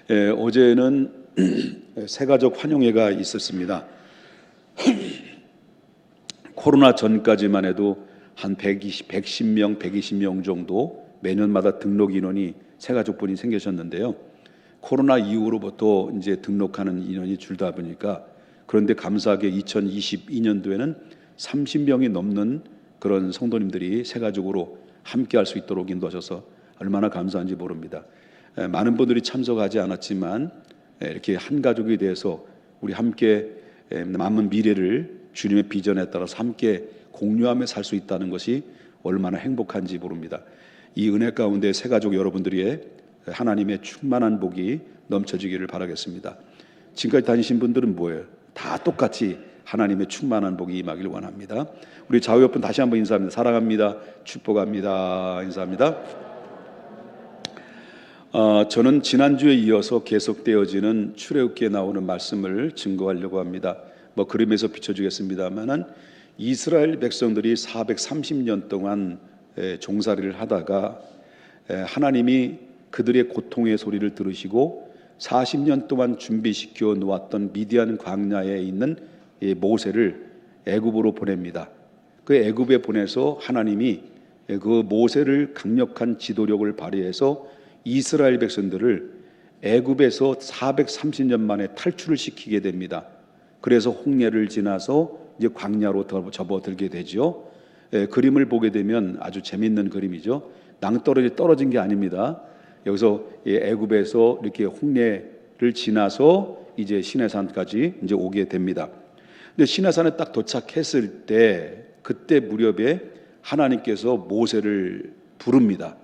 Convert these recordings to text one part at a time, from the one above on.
어제는 새가족 환영회가 있었습니다. 코로나 전까지만 해도 한 110명, 120명 정도 매년마다 등록 인원이 새가족분이 생기셨는데요. 코로나 이후로부터 이제 등록하는 인원이 줄다 보니까, 그런데 감사하게 2022년도에는 30명이 넘는 그런 성도님들이 새가족으로 함께 할 수 있도록 인도하셔서 얼마나 감사한지 모릅니다. 많은 분들이 참석하지 않았지만 이렇게 한 가족이 돼서 우리 함께 남은 미래를 주님의 비전에 따라서 함께 공유하며 살 수 있다는 것이 얼마나 행복한지 모릅니다. 이 은혜 가운데 새가족 여러분들의 하나님의 충만한 복이 넘쳐지기를 바라겠습니다. 지금까지 다니신 분들은 뭐예요? 다 똑같이 하나님의 충만한 복이 임하길 원합니다. 우리 좌우 옆분 다시 한번 인사합니다. 사랑합니다. 축복합니다. 인사합니다. 저는 지난주에 이어서 계속되어지는 출애굽기에 나오는 말씀을 증거하려고 합니다. 그림에서 비춰주겠습니다만은 이스라엘 백성들이 430년 동안 종살이를 하다가 하나님이 그들의 고통의 소리를 들으시고 40년 동안 준비시켜 놓았던 미디안 광야에 있는 모세를 애굽으로 보냅니다. 그 애굽에 보내서 하나님이 그 모세를 강력한 지도력을 발휘해서 이스라엘 백성들을 애굽에서 430년 만에 탈출을 시키게 됩니다. 그래서 홍해를 지나서 이제 광야로 접어들게 되죠. 그림을 보게 되면 아주 재밌는 그림이죠. 낭떠러지 떨어진 게 아닙니다. 여기서 애굽에서 이렇게 홍해를 지나서 이제 시내산까지 이제 오게 됩니다. 근데 시내산에 딱 도착했을 때 그때 무렵에 하나님께서 모세를 부릅니다.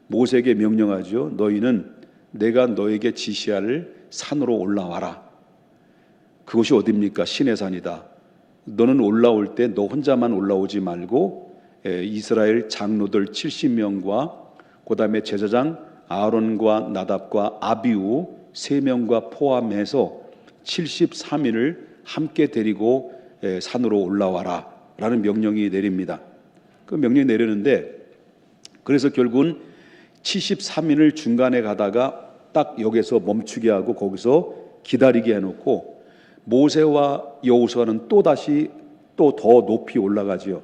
모세에게 명령하죠. 너희는 내가 너에게 지시할 산으로 올라와라. 그곳이 어디입니까? 시내산이다. 너는 올라올 때 너 혼자만 올라오지 말고 이스라엘 장로들 70명과 그 다음에 제사장 아론과 나답과 아비우 3명과 포함해서 73인을 함께 데리고 산으로 올라와라 라는 명령이 내립니다. 그 명령이 내리는데, 그래서 결국은 73인을 중간에 가다가 딱 여기서 멈추게 하고 거기서 기다리게 해놓고 모세와 여호수아는 또다시 또 더 높이 올라가지요.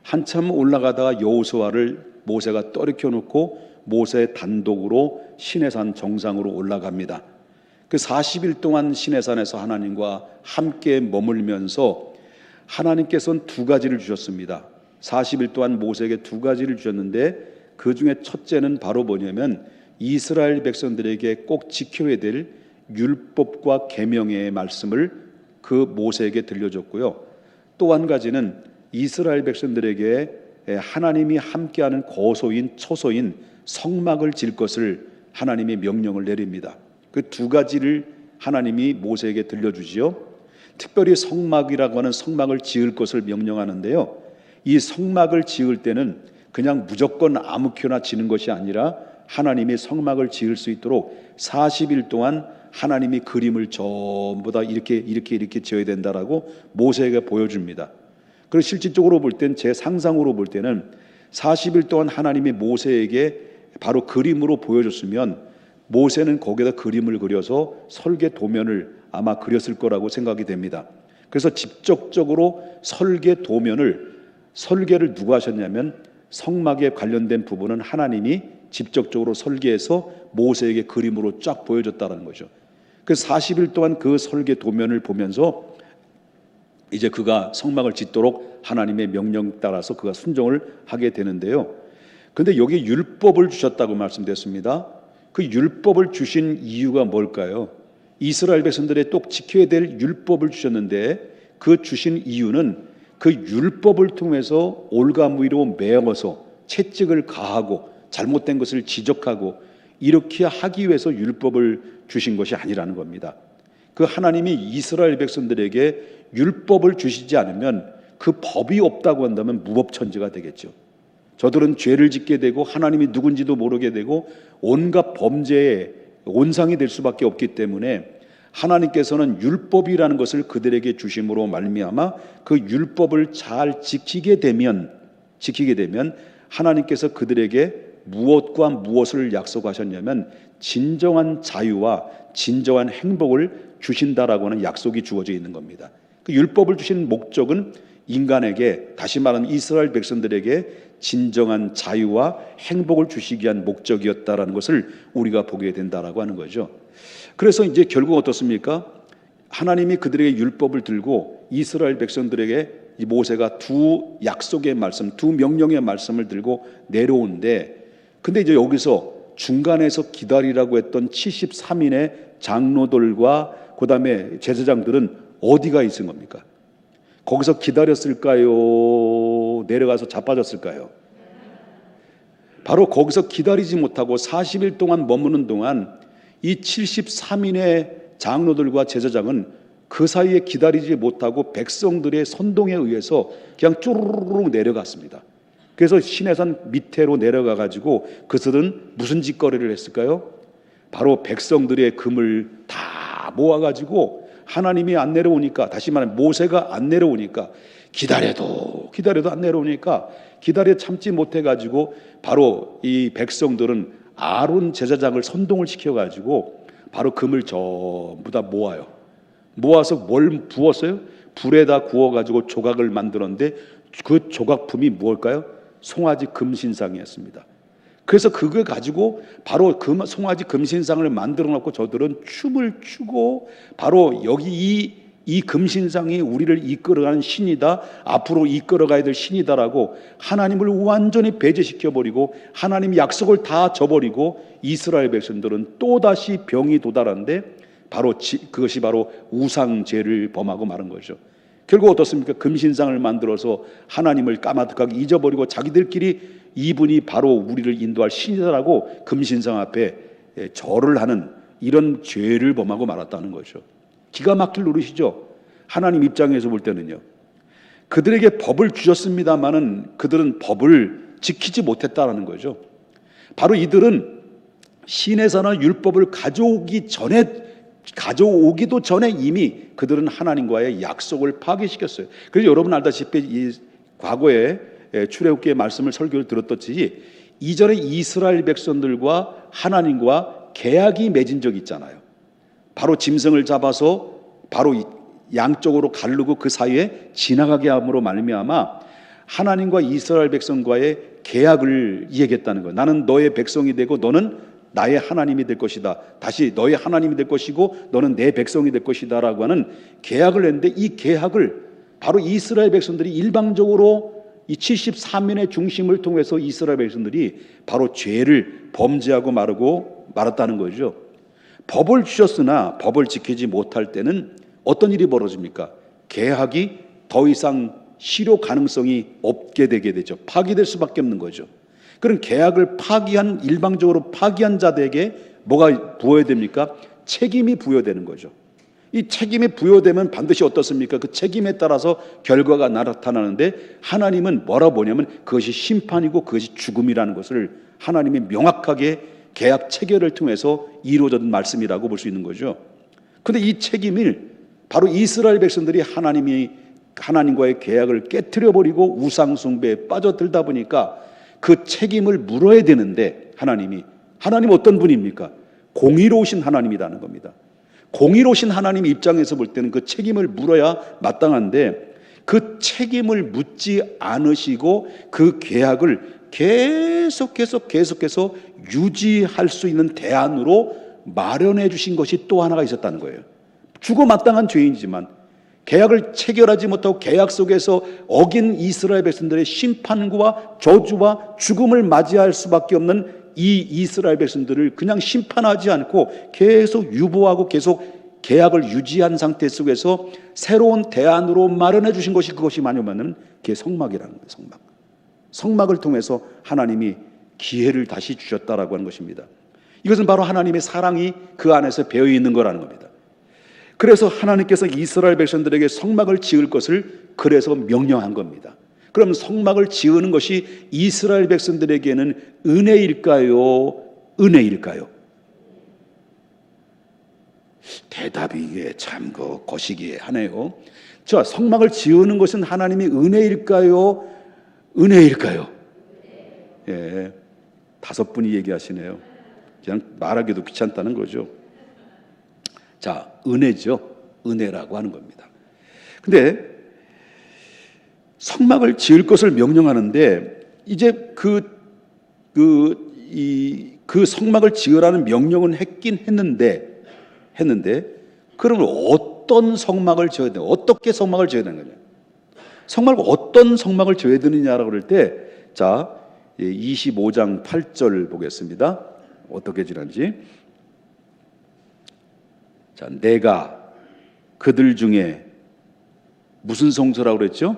한참 올라가다가 여호수아를 모세가 떠리켜 놓고 모세 단독으로 시내산 정상으로 올라갑니다. 그 40일 동안 시내산에서 하나님과 함께 머물면서 하나님께서는 2가지를 주셨습니다. 40일 동안 모세에게 2가지를 주셨는데 그 중에 첫째는 바로 뭐냐면 이스라엘 백성들에게 꼭 지켜야 될 율법과 계명의 말씀을 그 모세에게 들려줬고요. 또 한 가지는 이스라엘 백성들에게 하나님이 함께하는 거소인 초소인 성막을 질 것을 하나님이 명령을 내립니다. 그 2가지를 하나님이 모세에게 들려주지요. 특별히 성막이라고 하는 성막을 지을 것을 명령하는데요. 이 성막을 지을 때는 그냥 무조건 아무렇게나 지는 것이 아니라 하나님이 성막을 지을 수 있도록 40일 동안 하나님이 그림을 전부 다 이렇게 지어야 된다라고 모세에게 보여줍니다. 그리고 실질적으로 볼 땐, 제 상상으로 볼 때는 40일 동안 하나님이 모세에게 바로 그림으로 보여줬으면 모세는 거기에다 그림을 그려서 설계 도면을 아마 그렸을 거라고 생각이 됩니다. 그래서 직접적으로 설계를 누가 하셨냐면 성막에 관련된 부분은 하나님이 직접적으로 설계해서 모세에게 그림으로 쫙 보여줬다는 거죠. 그래서 40일 동안 그 설계 도면을 보면서 이제 그가 성막을 짓도록 하나님의 명령 따라서 그가 순종을 하게 되는데요. 그런데 여기 율법을 주셨다고 말씀드렸습니다. 그 율법을 주신 이유가 뭘까요? 이스라엘 백성들의 꼭 지켜야 될 율법을 주셨는데 그 주신 이유는 그 율법을 통해서 올가무이로 메어서 채찍을 가하고 잘못된 것을 지적하고 이렇게 하기 위해서 율법을 주신 것이 아니라는 겁니다. 그 하나님이 이스라엘 백성들에게 율법을 주시지 않으면 그 법이 없다고 한다면 무법천지가 되겠죠. 저들은 죄를 짓게 되고 하나님이 누군지도 모르게 되고 온갖 범죄의 온상이 될 수밖에 없기 때문에 하나님께서는 율법이라는 것을 그들에게 주심으로 말미암아 그 율법을 잘 지키게 되면 하나님께서 그들에게 무엇과 무엇을 약속하셨냐면 진정한 자유와 진정한 행복을 주신다라고 하는 약속이 주어져 있는 겁니다. 그 율법을 주신 목적은 인간에게, 다시 말하면 이스라엘 백성들에게 진정한 자유와 행복을 주시기 위한 목적이었다라는 것을 우리가 보게 된다라고 하는 거죠. 그래서 이제 결국 어떻습니까? 하나님이 그들에게 율법을 들고 이스라엘 백성들에게 이 모세가 두 약속의 말씀, 두 명령의 말씀을 들고 내려오는데, 근데 이제 여기서 중간에서 기다리라고 했던 73인의 장로들과 그 다음에 제사장들은 어디가 있은 겁니까? 거기서 기다렸을까요? 내려가서 자빠졌을까요? 바로 거기서 기다리지 못하고 40일 동안 머무는 동안 이 73인의 장로들과 제사장은 그 사이에 기다리지 못하고 백성들의 선동에 의해서 그냥 쭈르륵 내려갔습니다. 그래서 시내산 밑으로 내려가 가지고 그들은 무슨 짓거리를 했을까요? 바로 백성들의 금을 다 모아 가지고 하나님이 안 내려오니까, 다시 말하면 모세가 안 내려오니까, 기다려도 안 내려오니까 기다려 참지 못해 가지고 바로 이 백성들은 아론 제사장을 선동을 시켜 가지고 바로 금을 전부 다 모아요. 모아서 뭘 부었어요? 불에다 구워 가지고 조각을 만들었는데 그 조각품이 무엇일까요? 송아지 금신상이었습니다. 그래서 그걸 가지고 바로 그 송아지 금신상을 만들어 놓고 저들은 춤을 추고, 바로 여기 이 금신상이 우리를 이끌어가는 신이다, 앞으로 이끌어가야 될 신이다라고 하나님을 완전히 배제시켜 버리고 하나님 약속을 다 저버리고 이스라엘 백성들은 또다시 병이 도달하는데 그것이 바로 우상죄를 범하고 마는 거죠. 결국 어떻습니까? 금신상을 만들어서 하나님을 까마득하게 잊어버리고 자기들끼리 이분이 바로 우리를 인도할 신이다라고 금신상 앞에 절을 하는 이런 죄를 범하고 말았다는 거죠. 기가 막힐 노릇이죠. 하나님 입장에서 볼 때는요. 그들에게 법을 주셨습니다마는 그들은 법을 지키지 못했다라는 거죠. 바로 이들은 시내산의 율법을 가져오기도 전에 이미 그들은 하나님과의 약속을 파괴시켰어요. 그래서 여러분 알다시피 이 과거에 출애굽기의 말씀을 설교를 들었듯이 이전에 이스라엘 백성들과 하나님과 계약이 맺은 적이 있잖아요. 바로 짐승을 잡아서 바로 양쪽으로 가르고 그 사이에 지나가게 함으로 말미암아 하나님과 이스라엘 백성과의 계약을 이야기했다는 거예요. 나는 너의 백성이 되고 너는 나의 하나님이 될 것이다. 다시 너의 하나님이 될 것이고 너는 내 백성이 될 것이다 라고 하는 계약을 했는데, 이 계약을 바로 이스라엘 백성들이 일방적으로 이 73인의 중심을 통해서 이스라엘 백성들이 바로 죄를 범죄하고 말았다는 거죠. 법을 주셨으나 법을 지키지 못할 때는 어떤 일이 벌어집니까? 계약이 더 이상 실효 가능성이 없게 되게 되죠. 파기될 수밖에 없는 거죠. 그런 계약을 일방적으로 파기한 자들에게 뭐가 부여야 됩니까? 책임이 부여되는 거죠. 이 책임이 부여되면 반드시 어떻습니까? 그 책임에 따라서 결과가 나타나는데, 하나님은 뭐라고 보냐면 그것이 심판이고 그것이 죽음이라는 것을 하나님이 명확하게 계약 체결을 통해서 이루어진 말씀이라고 볼 수 있는 거죠. 그런데 이 책임을 바로 이스라엘 백성들이 하나님과의 계약을 깨트려 버리고 우상 숭배에 빠져들다 보니까 그 책임을 물어야 되는데, 하나님 어떤 분입니까? 공의로우신 하나님이라는 겁니다. 공의로우신 하나님 입장에서 볼 때는 그 책임을 물어야 마땅한데, 그 책임을 묻지 않으시고 그 계약을 계속해서 유지할 수 있는 대안으로 마련해 주신 것이 또 하나가 있었다는 거예요. 죽어 마땅한 죄인이지만 계약을 체결하지 못하고 계약 속에서 어긴 이스라엘 백성들의 심판과 저주와 죽음을 맞이할 수밖에 없는 이 이스라엘 백성들을 그냥 심판하지 않고 계속 유보하고 계속 계약을 유지한 상태 속에서 새로운 대안으로 마련해 주신 것이, 그것이 뭐냐면 그게 성막이라는 거예요. 성막을 통해서 하나님이 기회를 다시 주셨다라고 하는 것입니다. 이것은 바로 하나님의 사랑이 그 안에서 배어 있는 거라는 겁니다. 그래서 하나님께서 이스라엘 백성들에게 성막을 지을 것을 그래서 명령한 겁니다. 그럼 성막을 지으는 것이 이스라엘 백성들에게는 은혜일까요? 은혜일까요? 대답이 이게 참 거시기하네요. 자, 성막을 지으는 것은 하나님이 은혜일까요? 은혜일까요? 예, 5분이 얘기하시네요. 그냥 말하기도 귀찮다는 거죠. 자, 은혜죠. 은혜라고 하는 겁니다. 근데 성막을 지을 것을 명령하는데 이제 그 성막을 지으라는 명령은 했긴 했는데 그러면 어떤 성막을 지어야 되냐? 어떻게 성막을 지어야 되는 거냐? 성막을 어떤 성막을 지어야 되느냐라고 그럴 때, 자, 25장 8절 보겠습니다. 어떻게 지는지. 자, 내가 그들 중에 무슨 성소라고 그랬죠?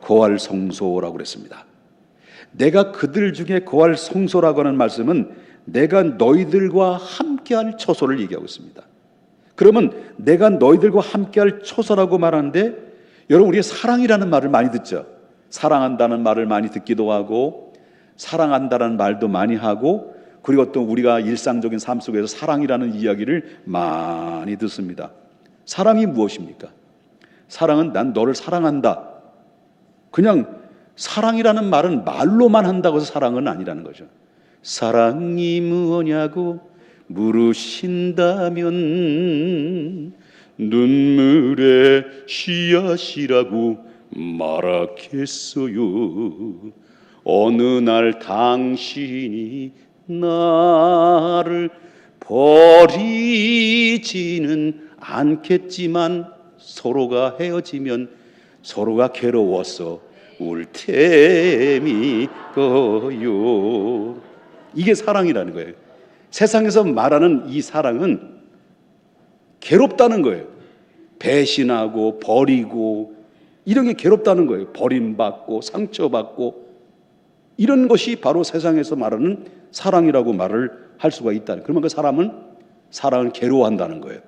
거할 성소라고 그랬습니다. 내가 그들 중에 거할 성소라고 하는 말씀은 내가 너희들과 함께할 처소를 얘기하고 있습니다. 그러면 내가 너희들과 함께할 처소라고 말하는데, 여러분 우리가 사랑이라는 말을 많이 듣죠. 사랑한다는 말을 많이 듣기도 하고 사랑한다는 말도 많이 하고, 그리고 또 우리가 일상적인 삶 속에서 사랑이라는 이야기를 많이 듣습니다. 사랑이 무엇입니까? 사랑은 난 너를 사랑한다. 그냥 사랑이라는 말은 말로만 한다고 해서 사랑은 아니라는 거죠. 사랑이 뭐냐고 물으신다면 눈물의 씨앗이라고 말하겠어요. 어느 날 당신이 나를 버리지는 않겠지만 서로가 헤어지면 서로가 괴로워서 울 테미거요. 이게 사랑이라는 거예요. 세상에서 말하는 이 사랑은 괴롭다는 거예요. 배신하고 버리고 이런 게 괴롭다는 거예요. 버림받고 상처받고 이런 것이 바로 세상에서 말하는 사랑이라고 말을 할 수가 있다는. 그러면 그 사랑은 괴로워한다는 거예요.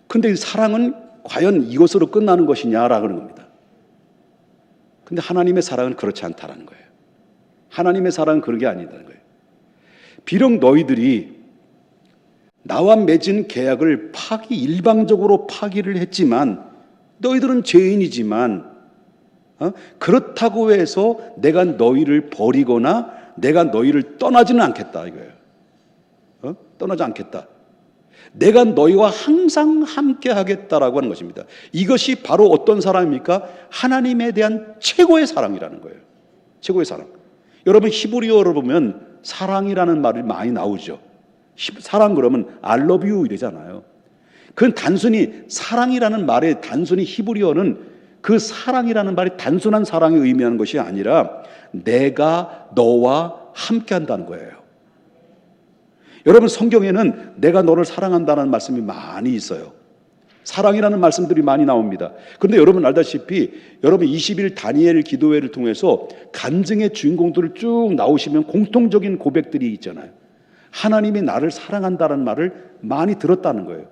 근데 사랑은 과연 이것으로 끝나는 것이냐라고 하는 겁니다. 근데 하나님의 사랑은 그렇지 않다라는 거예요. 하나님의 사랑은 그런 게 아니다는 거예요. 비록 너희들이 나와 맺은 계약을 일방적으로 파기를 했지만, 너희들은 죄인이지만 그렇다고 해서 내가 너희를 버리거나 내가 너희를 떠나지는 않겠다 이거예요. 떠나지 않겠다. 내가 너희와 항상 함께 하겠다라고 하는 것입니다. 이것이 바로 어떤 사랑입니까? 하나님에 대한 최고의 사랑이라는 거예요. 최고의 사랑. 여러분 히브리어로 보면 사랑이라는 말이 많이 나오죠. 사랑 그러면 I love you 이러잖아요. 그건 단순히 사랑이라는 말의 단순히 히브리어는 그 사랑이라는 말이 단순한 사랑을 의미하는 것이 아니라 내가 너와 함께 한다는 거예요. 여러분 성경에는 내가 너를 사랑한다는 말씀이 많이 있어요. 사랑이라는 말씀들이 많이 나옵니다. 그런데 여러분 알다시피 여러분 20일 다니엘 기도회를 통해서 간증의 주인공들을 쭉 나오시면 공통적인 고백들이 있잖아요. 하나님이 나를 사랑한다는 말을 많이 들었다는 거예요.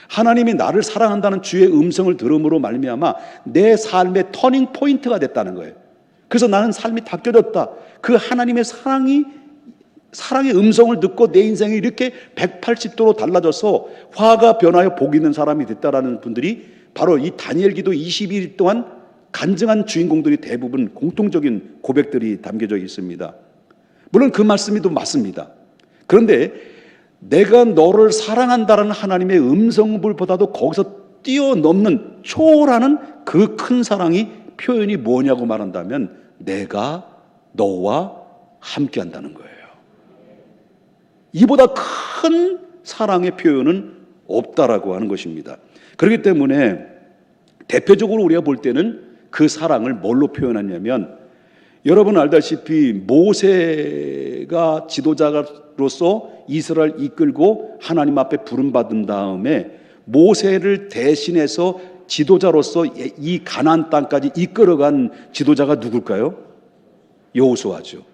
하나님이 나를 사랑한다는 주의 음성을 들음으로 말미암아 내 삶의 터닝 포인트가 됐다는 거예요. 그래서 나는 삶이 바뀌어졌다. 그 하나님의 사랑의 음성을 듣고 내 인생이 이렇게 180도로 달라져서 화가 변하여 복 있는 사람이 됐다라는 분들이 바로 이 다니엘 기도 22일 동안 간증한 주인공들이 대부분 공통적인 고백들이 담겨져 있습니다. 물론 그 말씀이 또 맞습니다. 그런데 내가 너를 사랑한다는 하나님의 음성불보다도 거기서 뛰어넘는 초월하는 그 큰 사랑이 표현이 뭐냐고 말한다면 내가 너와 함께 한다는 거예요. 이보다 큰 사랑의 표현은 없다라고 하는 것입니다. 그렇기 때문에 대표적으로 우리가 볼 때는 그 사랑을 뭘로 표현하냐면, 여러분 알다시피 모세가 지도자로서 이스라엘 이끌고 하나님 앞에 부름받은 다음에 모세를 대신해서 지도자로서 이 가나안 땅까지 이끌어간 지도자가 누굴까요? 여호수아죠.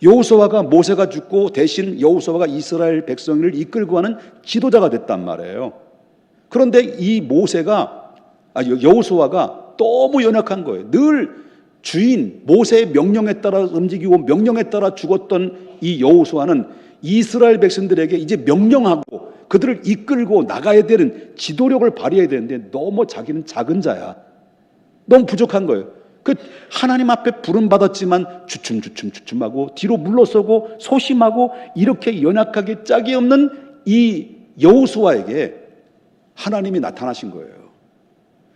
여호수아가 모세가 죽고 대신 여호수아가 이스라엘 백성을 이끌고 가는 지도자가 됐단 말이에요. 그런데 이 여호수아가 너무 연약한 거예요. 늘 주인 모세의 명령에 따라 움직이고 명령에 따라 죽었던 이 여호수아는 이스라엘 백성들에게 이제 명령하고 그들을 이끌고 나가야 되는 지도력을 발휘해야 되는데 너무 자기는 작은 자야. 너무 부족한 거예요. 그 하나님 앞에 부름 받았지만 주춤하고 뒤로 물러서고 소심하고 이렇게 연약하게 짝이 없는 이 여호수아에게 하나님이 나타나신 거예요.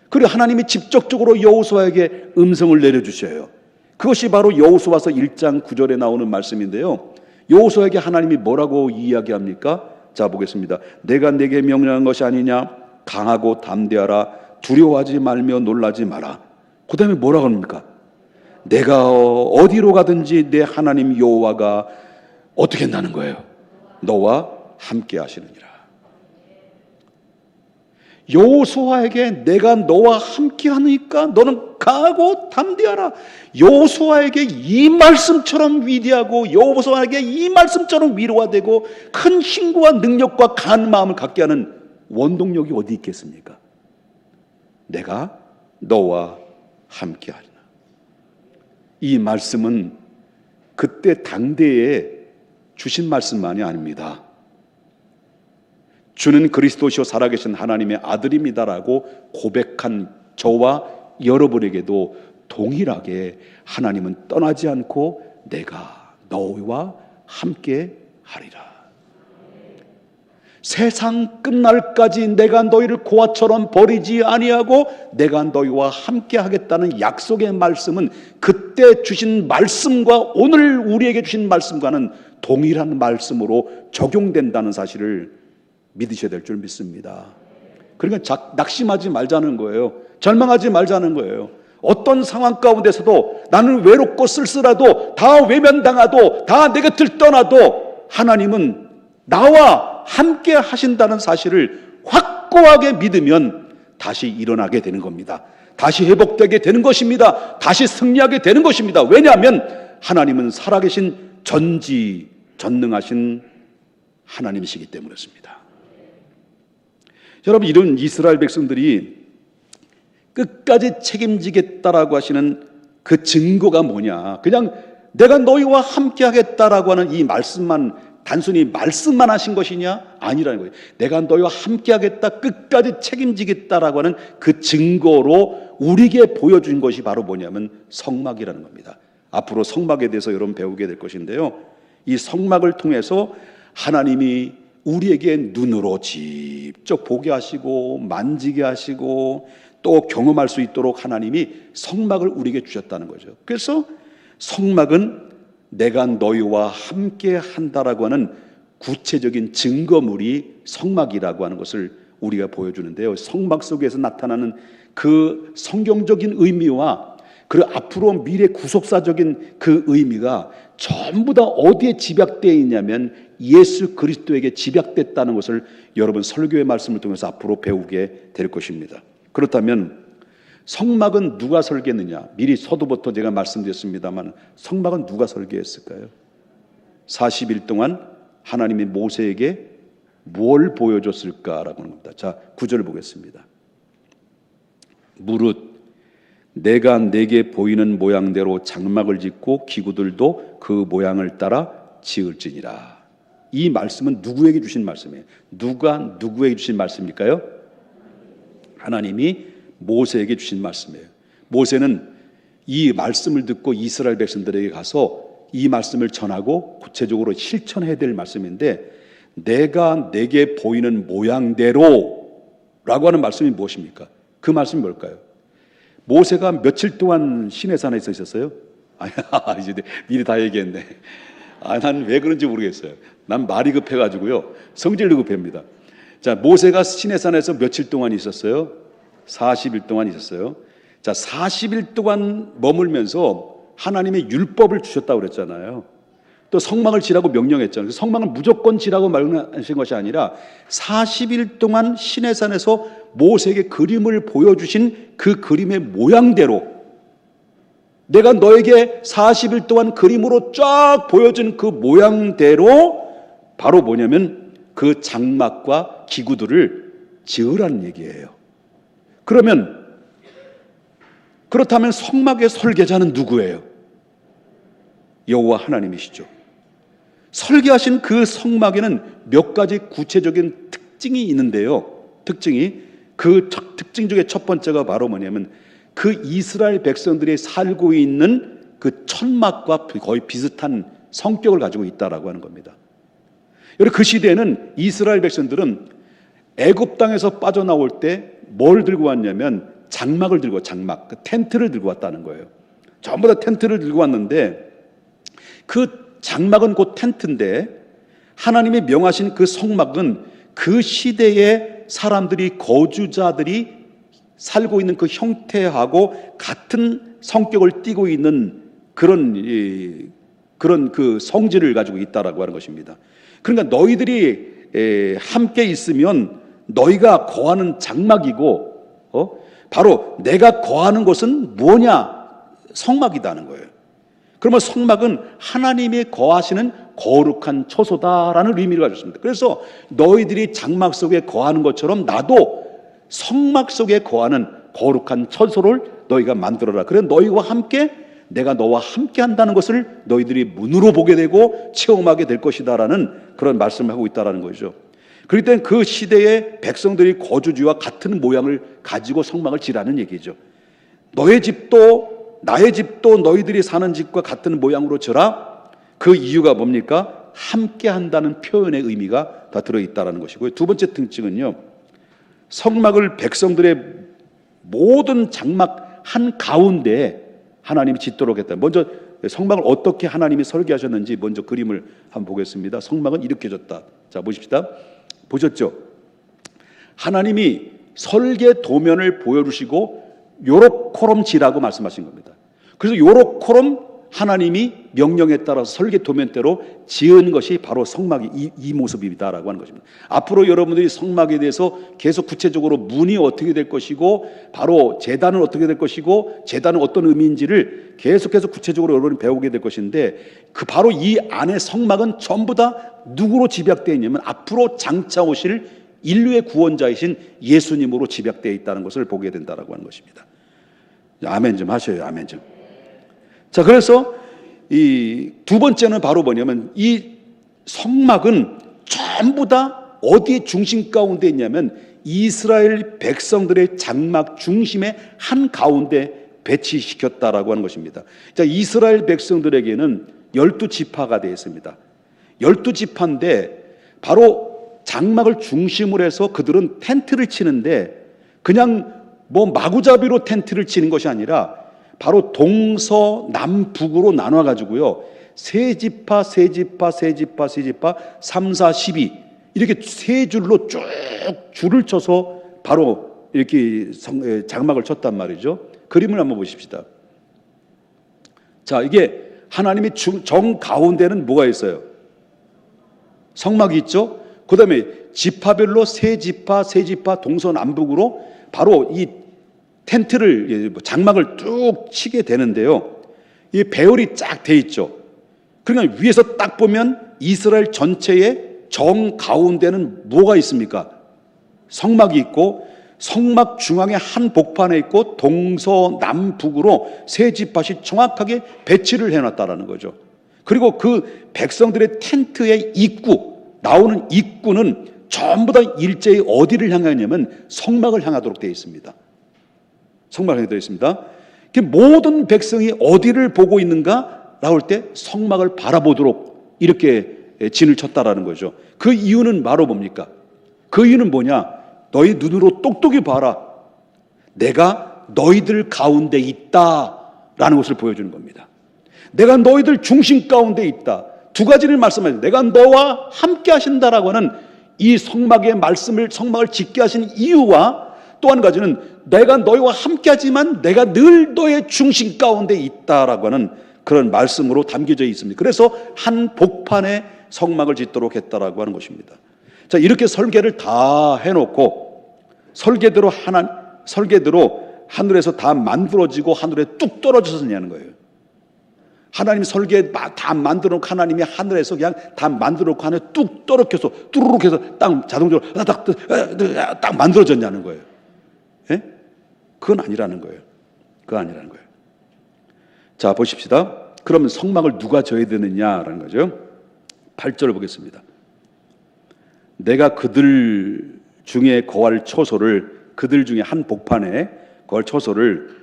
그리고 하나님이 직접적으로 여호수아에게 음성을 내려주셔요. 그것이 바로 여호수아서 1장 9절에 나오는 말씀인데요. 여호수아에게 하나님이 뭐라고 이야기합니까? 자, 보겠습니다. 내가 내게 명령한 것이 아니냐? 강하고 담대하라. 두려워하지 말며 놀라지 마라. 그 다음에 뭐라고 합니까? 내가 어디로 가든지 내 하나님 여호와가 어떻게 한다는 거예요? 너와 함께 하시느니라. 여호수아에게 내가 너와 함께 하니까 너는 강하고 담대하라. 여호수아에게 이 말씀처럼 위대하고 여호수아에게 이 말씀처럼 위로가 되고 큰 힘과 능력과 강한 마음을 갖게 하는 원동력이 어디 있겠습니까? 내가 너와 함께 하리라. 이 말씀은 그때 당대에 주신 말씀만이 아닙니다. 주는 그리스도시요 살아계신 하나님의 아들입니다라고 고백한 저와 여러분에게도 동일하게 하나님은 떠나지 않고 내가 너와 함께 하리라. 세상 끝날까지 내가 너희를 고아처럼 버리지 아니하고 내가 너희와 함께 하겠다는 약속의 말씀은 그때 주신 말씀과 오늘 우리에게 주신 말씀과는 동일한 말씀으로 적용된다는 사실을 믿으셔야 될 줄 믿습니다. 그러니까 낙심하지 말자는 거예요. 절망하지 말자는 거예요. 어떤 상황 가운데서도 나는 외롭고 쓸쓸하도 다 외면당하도 다 내 곁을 떠나도 하나님은 나와 함께 하신다는 사실을 확고하게 믿으면 다시 일어나게 되는 겁니다. 다시 회복되게 되는 것입니다. 다시 승리하게 되는 것입니다. 왜냐하면 하나님은 살아계신 전지전능하신 하나님이시기 때문이었습니다. 여러분, 이런 이스라엘 백성들이 끝까지 책임지겠다라고 하시는 그 증거가 뭐냐? 그냥 내가 너희와 함께 하겠다라고 하는 이 말씀만, 단순히 말씀만 하신 것이냐? 아니라는 거예요. 내가 너희와 함께 하겠다, 끝까지 책임지겠다라고 하는 그 증거로 우리에게 보여준 것이 바로 뭐냐면 성막이라는 겁니다. 앞으로 성막에 대해서 여러분 배우게 될 것인데요. 이 성막을 통해서 하나님이 우리에게 눈으로 직접 보게 하시고 만지게 하시고 또 경험할 수 있도록 하나님이 성막을 우리에게 주셨다는 거죠. 그래서 성막은 내가 너희와 함께 한다라고 하는 구체적인 증거물이 성막이라고 하는 것을 우리가 보여주는데요. 성막 속에서 나타나는 그 성경적인 의미와 그 앞으로 미래 구속사적인 그 의미가 전부 다 어디에 집약되어 있냐면 예수 그리스도에게 집약됐다는 것을 여러분 설교의 말씀을 통해서 앞으로 배우게 될 것입니다. 그렇다면 성막은 누가 설계했느냐? 미리 서두부터 제가 말씀드렸습니다만 성막은 누가 설계했을까요? 40일 동안 하나님이 모세에게 뭘 보여줬을까라고 하는 겁니다. 자, 9절 보겠습니다. 무릇 내가 내게 보이는 모양대로 장막을 짓고 기구들도 그 모양을 따라 지을지니라. 이 말씀은 누구에게 주신 말씀이에요? 누가 누구에게 주신 말씀일까요? 하나님이 모세에게 주신 말씀이에요. 모세는 이 말씀을 듣고 이스라엘 백성들에게 가서 이 말씀을 전하고 구체적으로 실천해야 될 말씀인데, 내가 내게 보이는 모양대로 라고 하는 말씀이 무엇입니까? 그 말씀이 뭘까요? 모세가 며칠 동안 시내산에 있었어요? 이제 미리 다 얘기했네. 난 왜 그런지 모르겠어요. 난 말이 급해가지고요. 성질도 급합니다. 자, 모세가 시내산에서 며칠 동안 있었어요? 40일 동안 있었어요. 자, 40일 동안 머물면서 하나님의 율법을 주셨다고 그랬잖아요. 또 성막을 지라고 명령했잖아요. 성막을 무조건 지라고 말하신 것이 아니라 40일 동안 시내산에서 모세에게 그림을 보여주신 그 그림의 모양대로, 내가 너에게 40일 동안 그림으로 쫙 보여준 그 모양대로 바로 뭐냐면 그 장막과 기구들을 지으라는 얘기예요. 그렇다면 성막의 설계자는 누구예요? 여호와 하나님이시죠. 설계하신 그 성막에는 몇 가지 구체적인 특징이 있는데요. 그 특징 중에 첫 번째가 바로 뭐냐면 그 이스라엘 백성들이 살고 있는 그 천막과 거의 비슷한 성격을 가지고 있다라고 하는 겁니다. 여러분, 그 시대에는 이스라엘 백성들은 애굽 땅에서 빠져나올 때 뭘 들고 왔냐면 장막을 들고, 장막, 그 텐트를 들고 왔다는 거예요. 전부 다 텐트를 들고 왔는데 그 장막은 곧 텐트인데 하나님이 명하신 그 성막은 그 시대의 사람들이, 거주자들이 살고 있는 그 형태하고 같은 성격을 띠고 있는 그런 그 성질을 가지고 있다라고 하는 것입니다. 그러니까 너희들이 함께 있으면 너희가 거하는 장막이고, 바로 내가 거하는 곳은 뭐냐? 성막이다는 거예요. 그러면 성막은 하나님이 거하시는 거룩한 처소다라는 의미를 가지고 있습니다. 그래서 너희들이 장막 속에 거하는 것처럼 나도 성막 속에 거하는 거룩한 처소를 너희가 만들어라. 그래 너희와 함께, 내가 너와 함께 한다는 것을 너희들이 눈으로 보게 되고 체험하게 될 것이다라는 그런 말씀을 하고 있다라는 거죠. 그럴 땐 그 시대의 백성들이 거주지와 같은 모양을 가지고 성막을 지라는 얘기죠. 너의 집도 나의 집도 너희들이 사는 집과 같은 모양으로 지라. 그 이유가 뭡니까? 함께 한다는 표현의 의미가 다 들어있다는 것이고요. 두 번째 특징은요, 성막을 백성들의 모든 장막 한가운데 하나님이 짓도록 했다. 먼저 성막을 어떻게 하나님이 설계하셨는지 먼저 그림을 한번 보겠습니다. 성막은 이렇게 졌다. 자, 보십시다. 보셨죠? 하나님이 설계 도면을 보여주시고 요렇코럼 지라고 말씀하신 겁니다. 그래서 요렇코럼 하나님이 명령에 따라서 설계 도면대로 지은 것이 바로 성막이 이 모습이다라고 하는 것입니다. 앞으로 여러분들이 성막에 대해서 계속 구체적으로 문이 어떻게 될 것이고, 바로 제단은 어떻게 될 것이고, 제단은 어떤 의미인지를 계속해서 구체적으로 여러분이 배우게 될 것인데, 그 바로 이 안에 성막은 전부 다 누구로 집약되어 있냐면 앞으로 장차 오실 인류의 구원자이신 예수님으로 집약되어 있다는 것을 보게 된다라고 하는 것입니다. 아멘 좀 하셔요. 아멘 좀. 자, 그래서 이 두 번째는 바로 뭐냐면 이 성막은 전부 다 어디에 중심 가운데 있냐면 이스라엘 백성들의 장막 중심의 한 가운데 배치시켰다라고 하는 것입니다. 자, 이스라엘 백성들에게는 12지파가 되어 있습니다. 12지파인데 바로 장막을 중심으로 해서 그들은 텐트를 치는데 그냥 뭐 마구잡이로 텐트를 치는 것이 아니라 바로 동서남북으로 나눠 가지고요, 세 지파, 세 지파, 세 지파, 세 지파, 3, 4, 12 이렇게 세 줄로 쭉 줄을 쳐서 바로 이렇게 장막을 쳤단 말이죠. 그림을 한번 보십시다. 자, 이게 하나님의 정 가운데는 뭐가 있어요? 성막이 있죠. 그 다음에 지파별로 세 지파, 세 지파 동서남북으로 바로 이 텐트를, 장막을 쭉 치게 되는데요, 이 배열이 쫙 돼 있죠. 그러니까 위에서 딱 보면 이스라엘 전체의 정 가운데는 뭐가 있습니까? 성막이 있고, 성막 중앙에 한 복판에 있고 동서남북으로 세 지파씩 정확하게 배치를 해놨다라는 거죠. 그리고 그 백성들의 텐트의 입구, 나오는 입구는 전부 다 일제히 어디를 향하냐면 성막을 향하도록 되어 있습니다. 성막을 향해 되어 있습니다. 모든 백성이 어디를 보고 있는가 나올 때 성막을 바라보도록 이렇게 진을 쳤다라는 거죠. 그 이유는 바로 뭡니까? 그 이유는 뭐냐? 너희 눈으로 똑똑히 봐라. 내가 너희들 가운데 있다라는 것을 보여주는 겁니다. 내가 너희들 중심 가운데 있다. 두 가지를 말씀하죠. 내가 너와 함께 하신다라고 하는 이 성막의 말씀을, 성막을 짓게 하신 이유와 또 한 가지는 내가 너희와 함께 하지만 내가 늘 너의 중심 가운데 있다라고 하는 그런 말씀으로 담겨져 있습니다. 그래서 한 복판에 성막을 짓도록 했다라고 하는 것입니다. 자, 이렇게 설계를 다 해놓고 설계대로 하늘에서 다 만들어지고 하늘에 뚝 떨어졌느냐는 거예요. 하나님 설계 다 만들어 놓고 하나님이 하늘에서 그냥 다 만들어 놓고 하늘에 뚝 떨어져서 뚜루룩 해서 딱 자동적으로 딱 만들어졌냐는 거예요. 예? 그건 아니라는 거예요. 그건 아니라는 거예요. 자, 보십시다. 그러면 성막을 누가 져야 되느냐라는 거죠. 8절을 보겠습니다. 내가 그들 중에 거할 처소를, 그들 중에 한 복판에 거할 처소를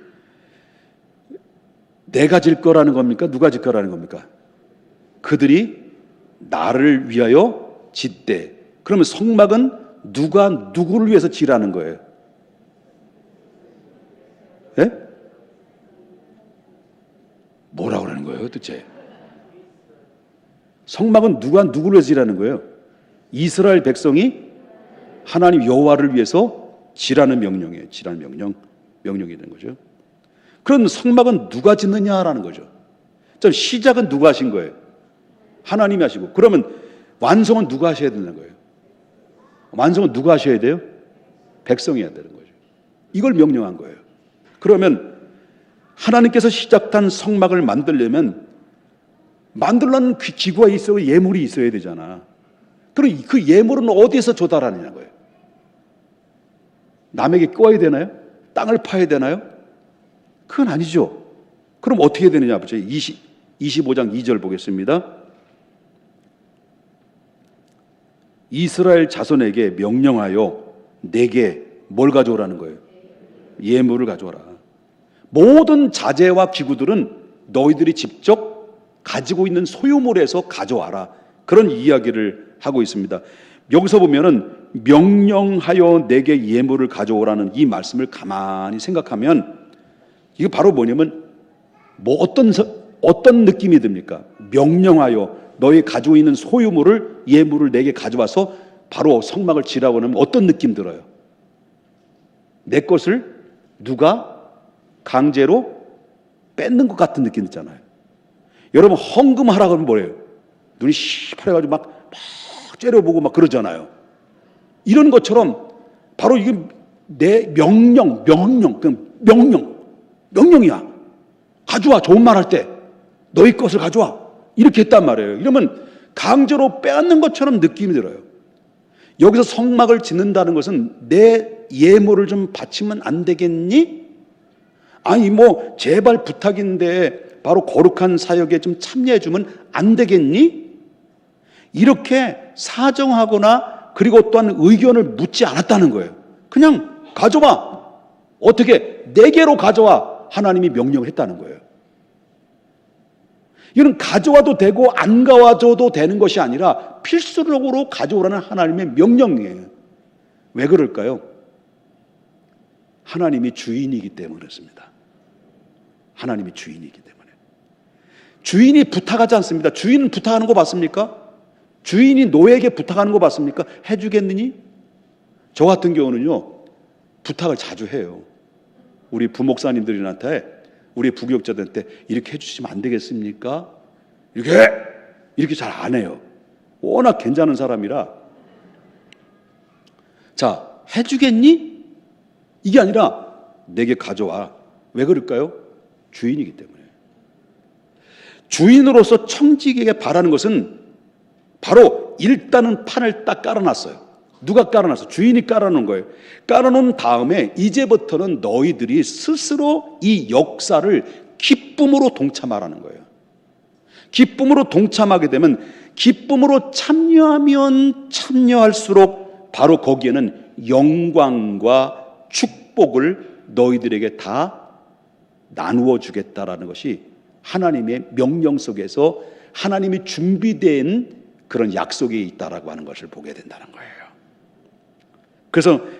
내가 질 거라는 겁니까? 누가 질 거라는 겁니까? 그들이 나를 위하여 짓되. 그러면 성막은 누가 누구를 위해서 지라는 거예요? 예? 뭐라고 그러는 거예요 도대체? 성막은 누가 누구를 위해서 지라는 거예요? 이스라엘 백성이 하나님 여호와를 위해서 지라는 명령이에요. 지라는 명령이 되는 거죠. 그럼 성막은 누가 짓느냐라는 거죠. 시작은 누가 하신 거예요? 하나님이 하시고. 그러면 완성은 누가 하셔야 되는 거예요? 완성은 누가 하셔야 돼요? 백성이 해야 되는 거죠. 이걸 명령한 거예요. 그러면 하나님께서 시작한 성막을 만들려면 만들려는 기구가 있어요. 예물이 있어야 되잖아. 그럼 그 예물은 어디에서 조달하느냐 거예요? 남에게 꿔야 되나요? 땅을 파야 되나요? 그건 아니죠. 그럼 어떻게 되느냐 보죠. 25장 2절 보겠습니다. 이스라엘 자손에게 명령하여 내게 뭘 가져오라는 거예요? 예물을 가져오라. 모든 자재와 기구들은 너희들이 직접 가지고 있는 소유물에서 가져와라. 그런 이야기를 하고 있습니다. 여기서 보면은 명령하여 내게 예물을 가져오라는 이 말씀을 가만히 생각하면 이게 바로 뭐냐면 어떤 느낌이 듭니까? 명령하여 너희 가지고 있는 소유물을 예물을 내게 가져와서 바로 성막을 지라고 하면 어떤 느낌 들어요? 내 것을 누가 강제로 뺏는 것 같은 느낌 있잖아요. 여러분 헌금하라 그러면 뭐예요? 눈이 시퍼래가지고 막 째려보고 막 그러잖아요. 이런 것처럼 바로 이게 내 명령이야. 가져와. 좋은 말 할 때 너희 것을 가져와. 이렇게 했단 말이에요. 이러면 강제로 빼앗는 것처럼 느낌이 들어요. 여기서 성막을 짓는다는 것은 내 예물을 좀 바치면 안 되겠니? 아니 제발 부탁인데 바로 거룩한 사역에 좀 참여해주면 안 되겠니? 이렇게 사정하거나 그리고 또한 의견을 묻지 않았다는 거예요. 그냥 가져와. 어떻게? 내게로 가져와. 하나님이 명령을 했다는 거예요. 이건 가져와도 되고 안 가져와도 되는 것이 아니라 필수적으로 가져오라는 하나님의 명령이에요. 왜 그럴까요? 하나님이 주인이기 때문에 그렇습니다. 하나님이 주인이기 때문에. 주인이 부탁하지 않습니다. 주인은 부탁하는 거 봤습니까? 주인이 노예에게 부탁하는 거 봤습니까? 해주겠느니? 저 같은 경우는요, 부탁을 자주 해요. 우리 부목사님들한테, 우리 부교육자들한테 이렇게 해주시면 안 되겠습니까? 이렇게 잘 안 해요. 워낙 괜찮은 사람이라. 자, 해주겠니? 이게 아니라 내게 가져와. 왜 그럴까요? 주인이기 때문에. 주인으로서 청지기에게 바라는 것은 바로 일단은 판을 딱 깔아놨어요. 누가 깔아놨어? 주인이 깔아놓은 거예요. 깔아놓은 다음에 이제부터는 너희들이 스스로 이 역사를 기쁨으로 동참하라는 거예요. 기쁨으로 동참하게 되면 기쁨으로 참여하면 참여할수록 바로 거기에는 영광과 축복을 너희들에게 다 나누어 주겠다라는 것이 하나님의 명령 속에서 하나님이 준비된 그런 약속이 있다라고 하는 것을 보게 된다는 거예요.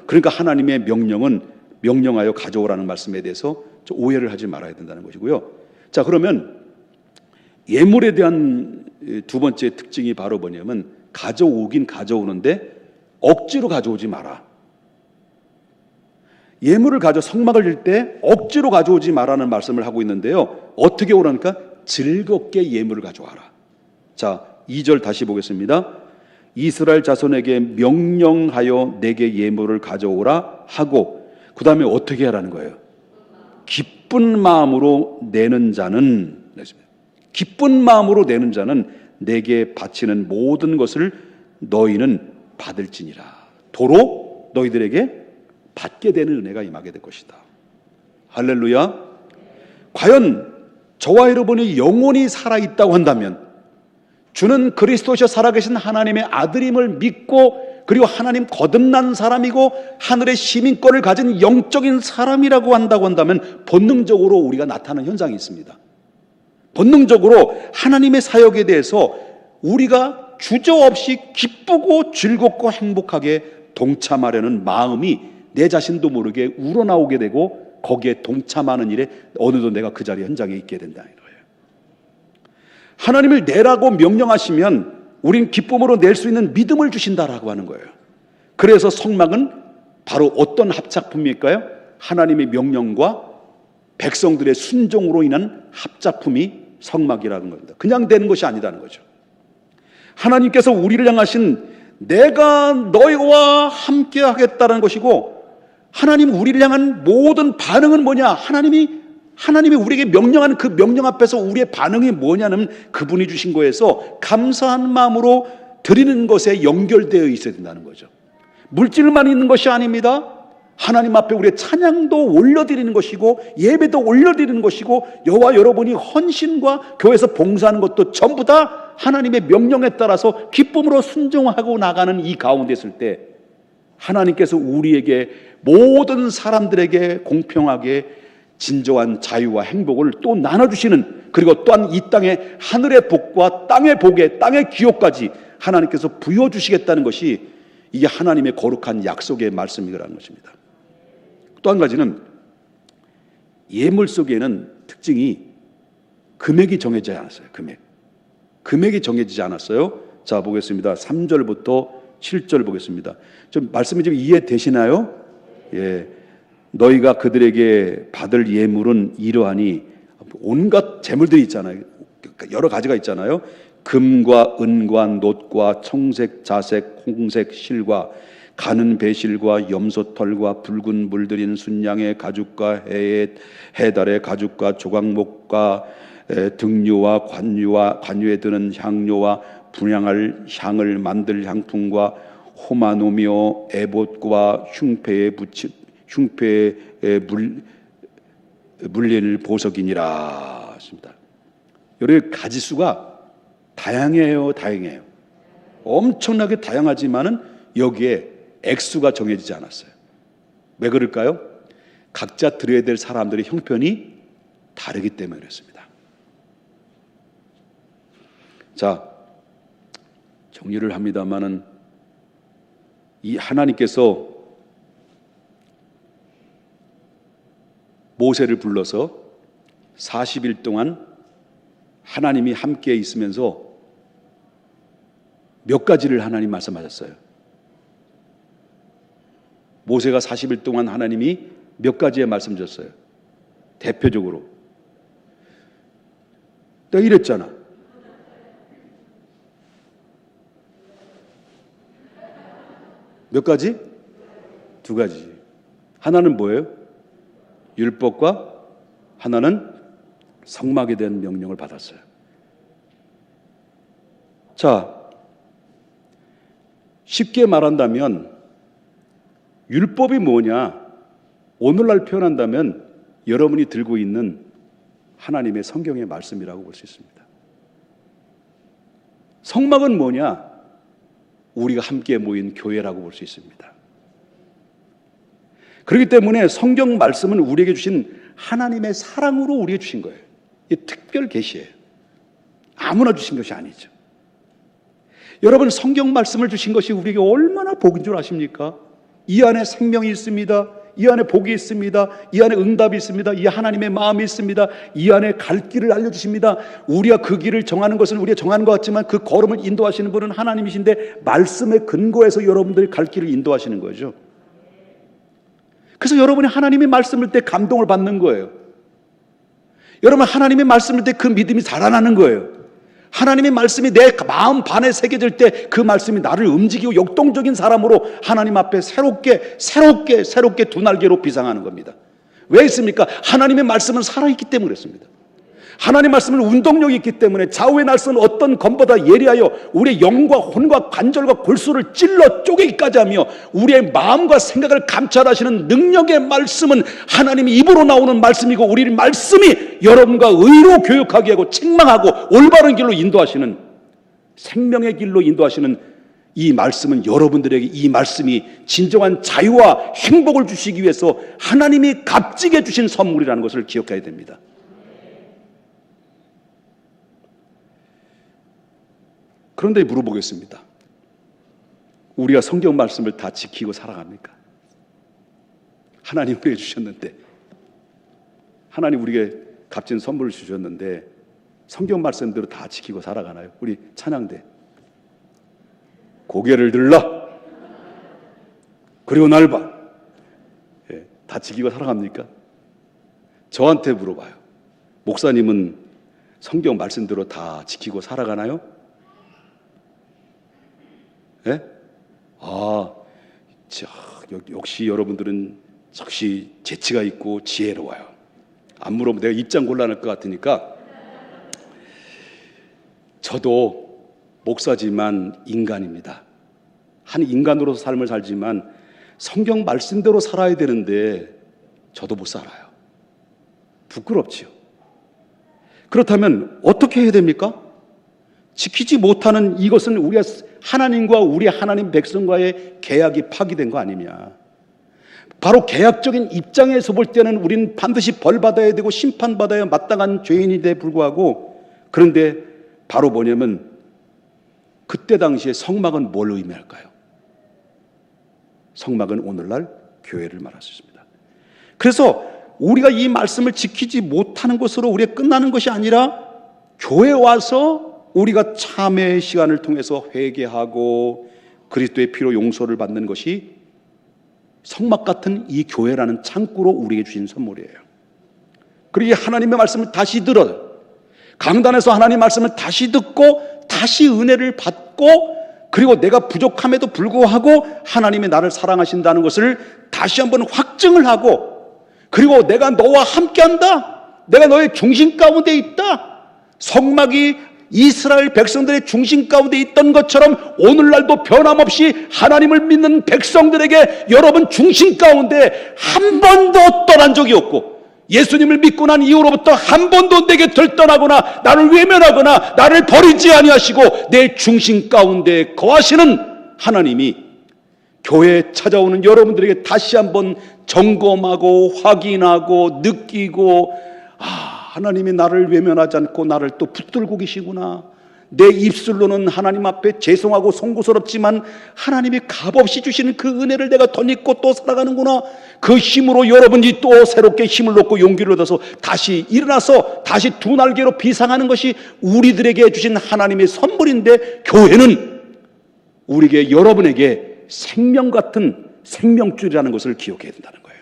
그러니까 하나님의 명령은 명령하여 가져오라는 말씀에 대해서 오해를 하지 말아야 된다는 것이고요. 자, 그러면 예물에 대한 두 번째 특징이 바로 뭐냐면 가져오긴 가져오는데 억지로 가져오지 마라. 예물을 성막을 질 때 억지로 가져오지 마라는 말씀을 하고 있는데요. 어떻게 오라니까? 즐겁게 예물을 가져와라. 자, 2절 다시 보겠습니다. 이스라엘 자손에게 명령하여 내게 예물을 가져오라 하고 그 다음에 어떻게 하라는 거예요? 기쁜 마음으로 내는 자는 내게 바치는 모든 것을 너희는 받을지니라. 도로 너희들에게 받게 되는 은혜가 임하게 될 것이다. 할렐루야. 과연 저와 여러분이 영원히 살아있다고 한다면 주는 그리스도시여 살아계신 하나님의 아들임을 믿고 그리고 하나님 거듭난 사람이고 하늘의 시민권을 가진 영적인 사람이라고 한다고 한다면 본능적으로 우리가 나타나는 현상이 있습니다. 본능적으로 하나님의 사역에 대해서 우리가 주저없이 기쁘고 즐겁고 행복하게 동참하려는 마음이 내 자신도 모르게 우러나오게 되고 거기에 동참하는 일에 어느덧 내가 그 자리 현장에 있게 된다는 거예요. 하나님을 내라고 명령하시면 우린 기쁨으로 낼 수 있는 믿음을 주신다라고 하는 거예요. 그래서 성막은 바로 어떤 합작품일까요? 하나님의 명령과 백성들의 순종으로 인한 합작품이 성막이라는 겁니다. 그냥 되는 것이 아니라는 거죠. 하나님께서 우리를 향하신 내가 너희와 함께 하겠다는 것이고, 하나님 우리를 향한 모든 반응은 뭐냐? 하나님이 우리에게 명령하는 그 명령 앞에서 우리의 반응이 뭐냐는 그분이 주신 거에서 감사한 마음으로 드리는 것에 연결되어 있어야 된다는 거죠. 물질만 있는 것이 아닙니다. 하나님 앞에 우리의 찬양도 올려드리는 것이고 예배도 올려드리는 것이고 여호와 여러분이 헌신과 교회에서 봉사하는 것도 전부 다 하나님의 명령에 따라서 기쁨으로 순종하고 나가는 이 가운데 있을 때 하나님께서 우리에게 모든 사람들에게 공평하게 진정한 자유와 행복을 또 나눠주시는, 그리고 또한 이 땅의 하늘의 복과 땅의 복에 땅의 기업까지 하나님께서 부여주시겠다는 것이 이게 하나님의 거룩한 약속의 말씀이라는 것입니다. 또 한 가지는 예물 속에는 특징이 금액이 정해지지 않았어요. 금액이 정해지지 않았어요. 자, 보겠습니다. 3절부터 7절 보겠습니다. 좀 말씀이 좀 이해되시나요? 예. 너희가 그들에게 받을 예물은 이러하니, 온갖 재물들이 있잖아요. 여러 가지가 있잖아요. 금과 은과 놋과 청색, 자색, 홍색 실과 가는 배실과 염소털과 붉은 물들인 순양의 가죽과 해달의 가죽과 조각목과 등류와 관유에 드는 향료와 분향할 향을 만들 향품과 호마노며 에봇과 흉패에 물릴 보석이니라 하십니다. 여러 가지수가 다양해요. 엄청나게 다양하지만은 여기에 액수가 정해지지 않았어요. 왜 그럴까요? 각자 드려야 될 사람들의 형편이 다르기 때문에 그렇습니다. 자, 정리를 합니다마는 이 하나님께서 모세를 불러서 40일 동안 하나님이 함께 있으면서 몇 가지를 하나님 말씀하셨어요. 모세가 40일 동안 하나님이 몇 가지의 말씀 주셨어요. 대표적으로 내가 이랬잖아. 몇 가지? 2가지. 하나는 뭐예요? 율법과 하나는 성막에 대한 명령을 받았어요. 자, 쉽게 말한다면 율법이 뭐냐? 오늘날 표현한다면 여러분이 들고 있는 하나님의 성경의 말씀이라고 볼 수 있습니다. 성막은 뭐냐? 우리가 함께 모인 교회라고 볼 수 있습니다. 그렇기 때문에 성경 말씀은 우리에게 주신 하나님의 사랑으로 우리에게 주신 거예요. 이 특별 계시예요. 아무나 주신 것이 아니죠. 여러분, 성경 말씀을 주신 것이 우리에게 얼마나 복인 줄 아십니까? 이 안에 생명이 있습니다. 이 안에 복이 있습니다. 이 안에 응답이 있습니다. 이 하나님의 마음이 있습니다. 이 안에 갈 길을 알려주십니다. 우리가 그 길을 정하는 것은 우리가 정하는 것 같지만 그 걸음을 인도하시는 분은 하나님이신데 말씀에 근거해서 여러분들이 갈 길을 인도하시는 거죠. 그래서 여러분이 하나님의 말씀을 때 감동을 받는 거예요. 여러분, 하나님의 말씀을 때 그 믿음이 자라나는 거예요. 하나님의 말씀이 내 마음 반에 새겨질 때 그 말씀이 나를 움직이고 역동적인 사람으로 하나님 앞에 새롭게 두 날개로 비상하는 겁니다. 왜 있습니까? 하나님의 말씀은 살아있기 때문에 그렇습니다. 하나님의 말씀은 운동력이 있기 때문에 좌우의 날선 어떤 검보다 예리하여 우리의 영과 혼과 관절과 골수를 찔러 쪼개기까지 하며 우리의 마음과 생각을 감찰하시는 능력의 말씀은 하나님의 입으로 나오는 말씀이고, 우리 말씀이 여러분과 의로 교육하게 하고 책망하고 올바른 길로 인도하시는, 생명의 길로 인도하시는 이 말씀은 여러분들에게 이 말씀이 진정한 자유와 행복을 주시기 위해서 하나님이 값지게 주신 선물이라는 것을 기억해야 됩니다. 그런데 물어보겠습니다. 우리가 성경 말씀을 다 지키고 살아갑니까? 하나님 우리에게 주셨는데, 하나님 우리에게 값진 선물을 주셨는데 성경 말씀대로 다 지키고 살아가나요? 우리 찬양대 고개를 들라 그리고 날 봐. 다 지키고 살아갑니까? 저한테 물어봐요. 목사님은 성경 말씀대로 다 지키고 살아가나요? 예? 역시 여러분들은 역시 재치가 있고 지혜로워요. 안 물어보면 내가 입장 곤란할 것 같으니까. 저도 목사지만 인간입니다. 한 인간으로서 삶을 살지만 성경 말씀대로 살아야 되는데 저도 못 살아요. 부끄럽지요. 그렇다면 어떻게 해야 됩니까? 지키지 못하는 이것은 우리가 하나님과 우리 하나님 백성과의 계약이 파기된 거 아니냐. 바로 계약적인 입장에서 볼 때는 우리는 반드시 벌받아야 되고 심판받아야 마땅한 죄인인데 불구하고, 그런데 바로 뭐냐면 그때 당시에 성막은 뭘 의미할까요? 성막은 오늘날 교회를 말할 수 있습니다. 그래서 우리가 이 말씀을 지키지 못하는 것으로 우리가 끝나는 것이 아니라 교회에 와서 우리가 참회의 시간을 통해서 회개하고 그리스도의 피로 용서를 받는 것이 성막 같은 이 교회라는 창구로 우리에게 주신 선물이에요. 그리고 하나님의 말씀을 다시 들어요. 강단에서 하나님 말씀을 다시 듣고 다시 은혜를 받고, 그리고 내가 부족함에도 불구하고 하나님이 나를 사랑하신다는 것을 다시 한번 확증을 하고, 그리고 내가 너와 함께한다, 내가 너의 중심 가운데 있다. 성막이 이스라엘 백성들의 중심 가운데 있던 것처럼 오늘날도 변함없이 하나님을 믿는 백성들에게 여러분 중심 가운데 한 번도 떠난 적이 없고, 예수님을 믿고 난 이후로부터 한 번도 내게 들떠나거나 나를 외면하거나 나를 버리지 아니하시고 내 중심 가운데 거하시는 하나님이 교회에 찾아오는 여러분들에게 다시 한번 점검하고 확인하고 느끼고, 하나님이 나를 외면하지 않고 나를 또 붙들고 계시구나. 내 입술로는 하나님 앞에 죄송하고 송구스럽지만 하나님이 값없이 주시는 그 은혜를 내가 덧입고 또 살아가는구나. 그 힘으로 여러분이 또 새롭게 힘을 얻고 용기를 얻어서 다시 일어나서 다시 두 날개로 비상하는 것이 우리들에게 주신 하나님의 선물인데, 교회는 우리에게, 여러분에게 생명 같은 생명줄이라는 것을 기억해야 된다는 거예요.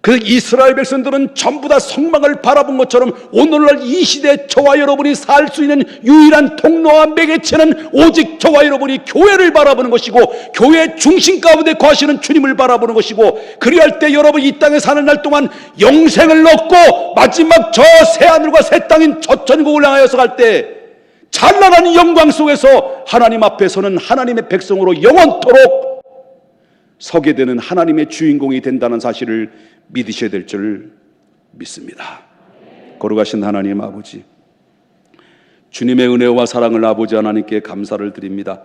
그래서 이스라엘 백성들은 전부 다 성막을 바라본 것처럼 오늘날 이 시대에 저와 여러분이 살 수 있는 유일한 통로와 매개체는 오직 저와 여러분이 교회를 바라보는 것이고, 교회의 중심 가운데 거하시는 주님을 바라보는 것이고, 그리할 때 여러분 이 땅에 사는 날 동안 영생을 얻고 마지막 저 새하늘과 새 땅인 저 천국을 향하여서 갈 때 찬란한 영광 속에서 하나님 앞에서는 하나님의 백성으로 영원토록 서게 되는 하나님의 주인공이 된다는 사실을 믿으셔야 될 줄 믿습니다. 거룩하신 하나님 아버지, 주님의 은혜와 사랑을 아버지 하나님께 감사를 드립니다.